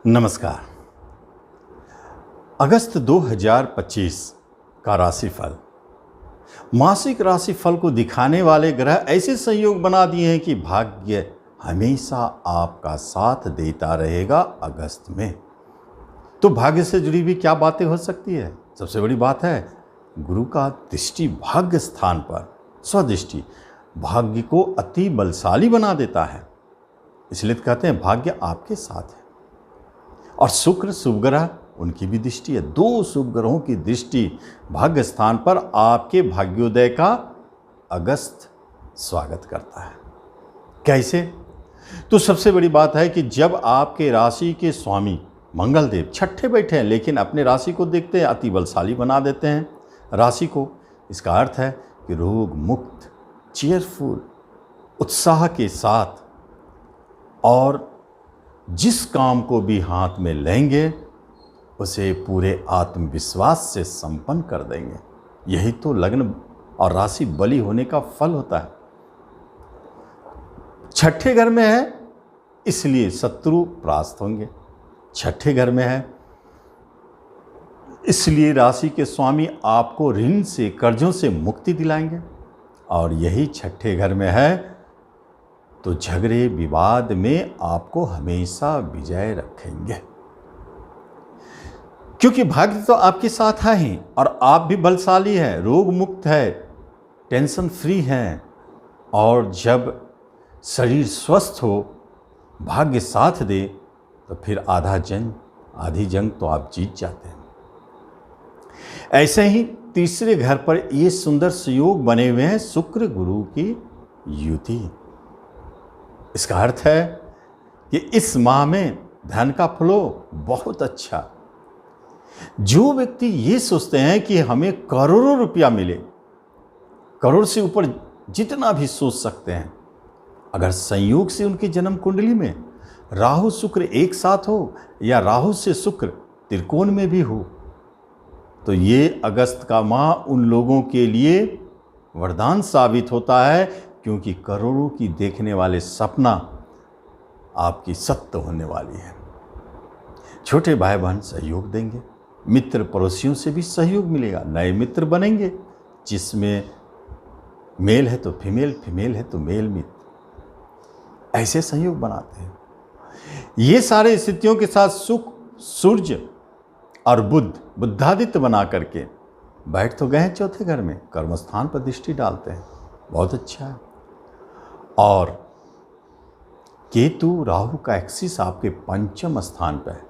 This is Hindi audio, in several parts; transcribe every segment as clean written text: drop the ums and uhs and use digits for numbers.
नमस्कार। अगस्त 2025 का राशिफल। मासिक राशिफल को दिखाने वाले ग्रह ऐसे संयोग बना दिए हैं कि भाग्य हमेशा आपका साथ देता रहेगा अगस्त में। तो भाग्य से जुड़ी हुई क्या बातें हो सकती है? सबसे बड़ी बात है गुरु का दृष्टि भाग्य स्थान पर, स्वदृष्टि भाग्य को अति बलशाली बना देता है। इसलिए कहते हैं भाग्य आपके साथ है। और शुक्र शुभ ग्रह, उनकी भी दृष्टि है। दो शुभ ग्रहों की दृष्टि भाग्य स्थान पर आपके भाग्योदय का अगस्त स्वागत करता है। कैसे? तो सबसे बड़ी बात है कि जब आपके राशि के स्वामी मंगल देव छठे बैठे हैं, लेकिन अपने राशि को देखते हैं अति बलशाली बना देते हैं राशि को। इसका अर्थ है कि रोग मुक्त, चेयरफुल, उत्साह के साथ और जिस काम को भी हाथ में लेंगे उसे पूरे आत्मविश्वास से संपन्न कर देंगे। यही तो लग्न और राशि बली होने का फल होता है। छठे घर में है इसलिए शत्रु परास्त होंगे। छठे घर में है इसलिए राशि के स्वामी आपको ऋण से, कर्जों से मुक्ति दिलाएंगे। और यही छठे घर में है तो झगड़े विवाद में आपको हमेशा विजय रखेंगे, क्योंकि भाग्य तो आपके साथ है ही और आप भी बलशाली हैं, रोग मुक्त है, टेंशन फ्री हैं। और जब शरीर स्वस्थ हो, भाग्य साथ दे, तो फिर आधी जंग तो आप जीत जाते हैं। ऐसे ही तीसरे घर पर ये सुंदर संयोग बने हुए हैं शुक्र गुरु की युति। इसका अर्थ है कि इस माह में धन का फ्लो बहुत अच्छा। जो व्यक्ति ये सोचते हैं कि हमें करोड़ों रुपया मिले, करोड़ से ऊपर जितना भी सोच सकते हैं, अगर संयोग से उनकी जन्म कुंडली में राहु शुक्र एक साथ हो या राहु से शुक्र त्रिकोण में भी हो, तो ये अगस्त का माह उन लोगों के लिए वरदान साबित होता है, क्योंकि करोड़ों की देखने वाले सपना आपकी सत्य होने वाली है। छोटे भाई बहन सहयोग देंगे, मित्र पड़ोसियों से भी सहयोग मिलेगा, नए मित्र बनेंगे जिसमें मेल है तो फीमेल, फीमेल है तो मेल मित्र, ऐसे सहयोग बनाते हैं। ये सारे स्थितियों के साथ सुख, सूर्य और बुद्धादित्य बना करके बैठ तो गए हैं चौथे घर में, कर्मस्थान पर दृष्टि डालते हैं, बहुत अच्छा है। और केतु राहु का एक्सिस आपके पंचम स्थान पर है।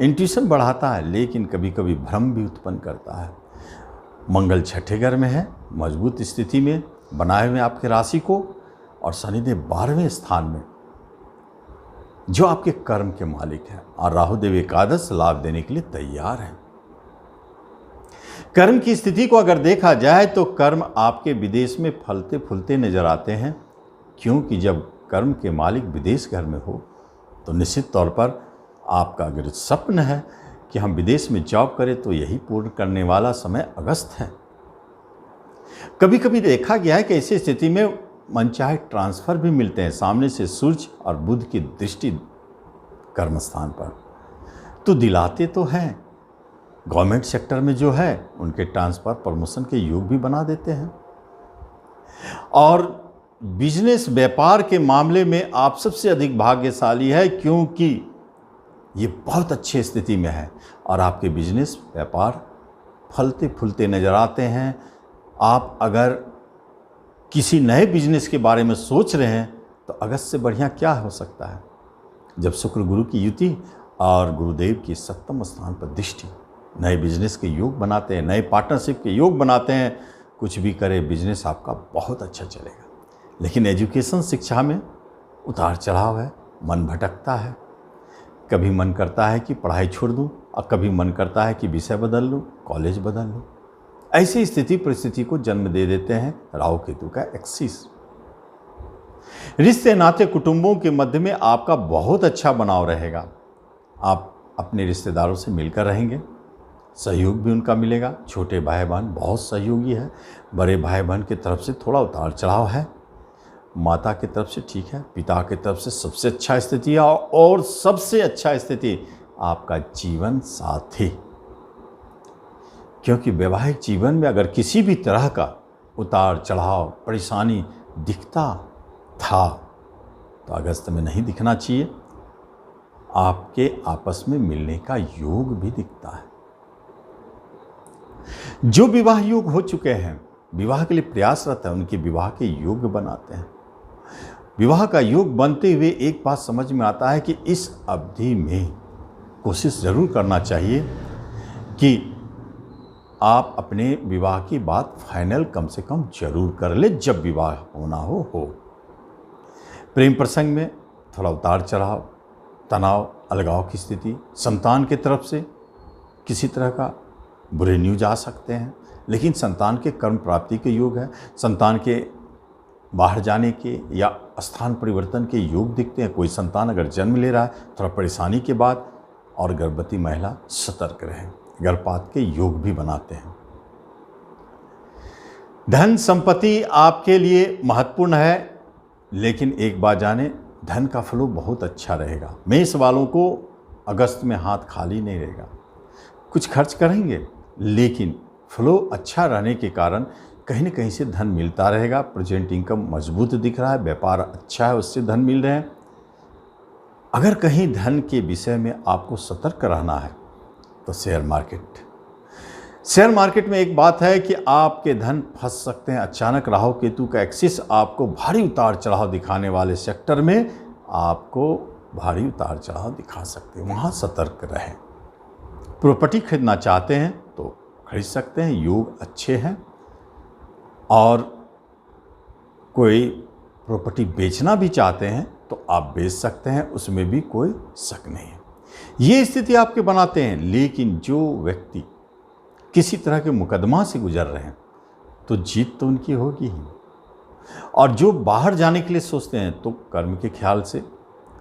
इंट्यूशन बढ़ाता है लेकिन कभी कभी भ्रम भी उत्पन्न करता है। मंगल छठे घर में है, मजबूत स्थिति में बनाए हुए आपके राशि को, और शनिदेव 12वें स्थान में जो आपके कर्म के मालिक हैं, और राहुदेव एकादश लाभ देने के लिए तैयार हैं। कर्म की स्थिति को अगर देखा जाए तो कर्म आपके विदेश में फलते फूलते नजर आते हैं, क्योंकि जब कर्म के मालिक विदेश घर में हो तो निश्चित तौर पर आपका अगर स्वप्न है कि हम विदेश में जॉब करें तो यही पूर्ण करने वाला समय अगस्त है। कभी कभी देखा गया है कि ऐसी स्थिति में मनचाहे ट्रांसफर भी मिलते हैं। सामने से सूर्य और बुध की दृष्टि कर्मस्थान पर तो दिलाते तो हैं। गवर्नमेंट सेक्टर में जो है उनके ट्रांसफर, प्रमोशन के योग भी बना देते हैं। और बिजनेस, व्यापार के मामले में आप सबसे अधिक भाग्यशाली है, क्योंकि ये बहुत अच्छी स्थिति में है और आपके बिजनेस, व्यापार फलते फूलते नजर आते हैं। आप अगर किसी नए बिजनेस के बारे में सोच रहे हैं तो अगस्त से बढ़िया क्या हो सकता है, जब शुक्र गुरु की युति और गुरुदेव की सप्तम स्थान पर दृष्टि नए बिजनेस के योग बनाते हैं, नए पार्टनरशिप के योग बनाते हैं। कुछ भी करे बिजनेस आपका बहुत अच्छा चलेगा। लेकिन एजुकेशन, शिक्षा में उतार चढ़ाव है, मन भटकता है। कभी मन करता है कि पढ़ाई छोड़ दूं और कभी मन करता है कि विषय बदल लूं, कॉलेज बदल लूं। ऐसी स्थिति परिस्थिति को जन्म दे देते हैं राहु केतु का एक्सिस। रिश्ते नाते कुटुंबों के मध्य में आपका बहुत अच्छा बनाव रहेगा। आप अपने रिश्तेदारों से मिलकर रहेंगे, सहयोग भी उनका मिलेगा। छोटे भाई बहन बहुत सहयोगी है, बड़े भाई बहन की तरफ से थोड़ा उतार चढ़ाव है, माता की तरफ से ठीक है, पिता की तरफ से सबसे अच्छा स्थिति है। और सबसे अच्छा स्थिति आपका जीवन साथी। क्योंकि वैवाहिक जीवन में अगर किसी भी तरह का उतार चढ़ाव, परेशानी दिखता था तो अगस्त में नहीं दिखना चाहिए। आपके आपस में मिलने का योग भी दिखता है। जो विवाह योग हो चुके हैं, विवाह के लिए प्रयासरत है, उनके विवाह के योग बनाते हैं। विवाह का योग बनते हुए एक बात समझ में आता है कि इस अवधि में कोशिश ज़रूर करना चाहिए कि आप अपने विवाह की बात फाइनल कम से कम जरूर कर ले। जब विवाह होना हो प्रेम प्रसंग में थोड़ा उतार चढ़ाव, तनाव, अलगाव की स्थिति, संतान की तरफ से किसी तरह का बुरे न्यूज आ सकते हैं, लेकिन संतान के कर्म प्राप्ति के योग है। संतान के बाहर जाने के या स्थान परिवर्तन के योग दिखते हैं। कोई संतान अगर जन्म ले रहा है थोड़ा परेशानी के बाद, और गर्भवती महिला सतर्क रहे, गर्भपात के योग भी बनाते हैं। धन संपत्ति आपके लिए महत्वपूर्ण है, लेकिन एक बात जाने, धन का फ्लो बहुत अच्छा रहेगा। मेष वालों को अगस्त में हाथ खाली नहीं रहेगा, कुछ खर्च करेंगे, लेकिन फ्लो अच्छा रहने के कारण कहीं न कहीं से धन मिलता रहेगा। प्रेजेंट इनकम मजबूत दिख रहा है, व्यापार अच्छा है, उससे धन मिल रहे हैं। अगर कहीं धन के विषय में आपको सतर्क रहना है तो शेयर मार्केट में एक बात है कि आपके धन फंस सकते हैं। अचानक राहु केतु का एक्सिस आपको भारी उतार चढ़ाव दिखाने वाले सेक्टर में आपको भारी उतार चढ़ाव दिखा सकते हैं, वहाँ सतर्क रहें। प्रॉपर्टी खरीदना चाहते हैं तो खरीद सकते हैं, योग अच्छे हैं। और कोई प्रॉपर्टी बेचना भी चाहते हैं तो आप बेच सकते हैं, उसमें भी कोई शक नहीं है। ये स्थिति आपके बनाते हैं। लेकिन जो व्यक्ति किसी तरह के मुकदमा से गुजर रहे हैं तो जीत तो उनकी होगी ही। और जो बाहर जाने के लिए सोचते हैं तो कर्म के ख्याल से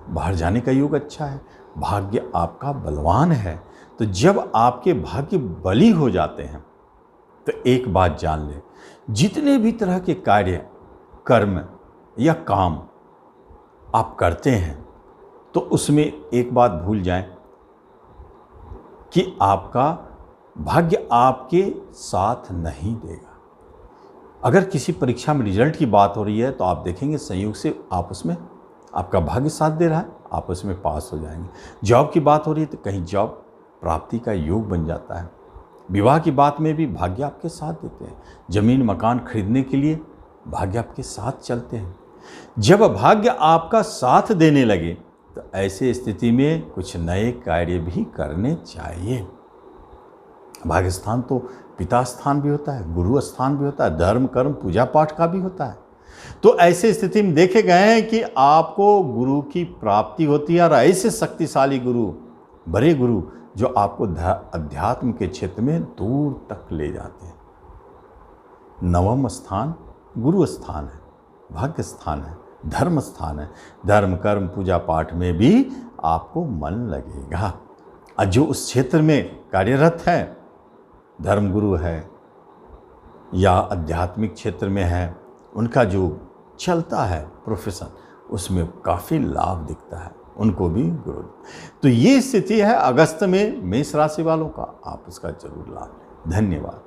बाहर जाने का योग अच्छा है। भाग्य आपका बलवान है। तो जब आपके भाग्य बली हो जाते हैं तो एक बात जान लें, जितने भी तरह के कार्य, कर्म या काम आप करते हैं तो उसमें एक बात भूल जाएं कि आपका भाग्य आपके साथ नहीं देगा। अगर किसी परीक्षा में रिजल्ट की बात हो रही है तो आप देखेंगे संयोग से आप उसमें, आपका भाग्य साथ दे रहा है, आप उसमें पास हो जाएंगे। जॉब की बात हो रही है तो कहीं जॉब प्राप्ति का योग बन जाता है। विवाह की बात में भी भाग्य आपके साथ देते हैं। जमीन मकान खरीदने के लिए भाग्य आपके साथ चलते हैं। जब भाग्य आपका साथ देने लगे तो ऐसे स्थिति में कुछ नए कार्य भी करने चाहिए। भाग्य स्थान तो पिता स्थान भी होता है, गुरु स्थान भी होता है, धर्म कर्म पूजा पाठ का भी होता है। तो ऐसे स्थिति में देखे गए हैं कि आपको गुरु की प्राप्ति होती है, और ऐसे शक्तिशाली गुरु, बड़े गुरु जो आपको अध्यात्म के क्षेत्र में दूर तक ले जाते हैं। नवम स्थान गुरु स्थान है, भाग्य स्थान है, धर्म स्थान है। धर्म कर्म पूजा पाठ में भी आपको मन लगेगा। और जो उस क्षेत्र में कार्यरत है, धर्मगुरु है या आध्यात्मिक क्षेत्र में है, उनका जो चलता है प्रोफेशन, उसमें काफ़ी लाभ दिखता है, उनको भी गुरु। तो ये स्थिति है अगस्त में मेष राशि वालों का, आप उसका जरूर लाभ लें। धन्यवाद।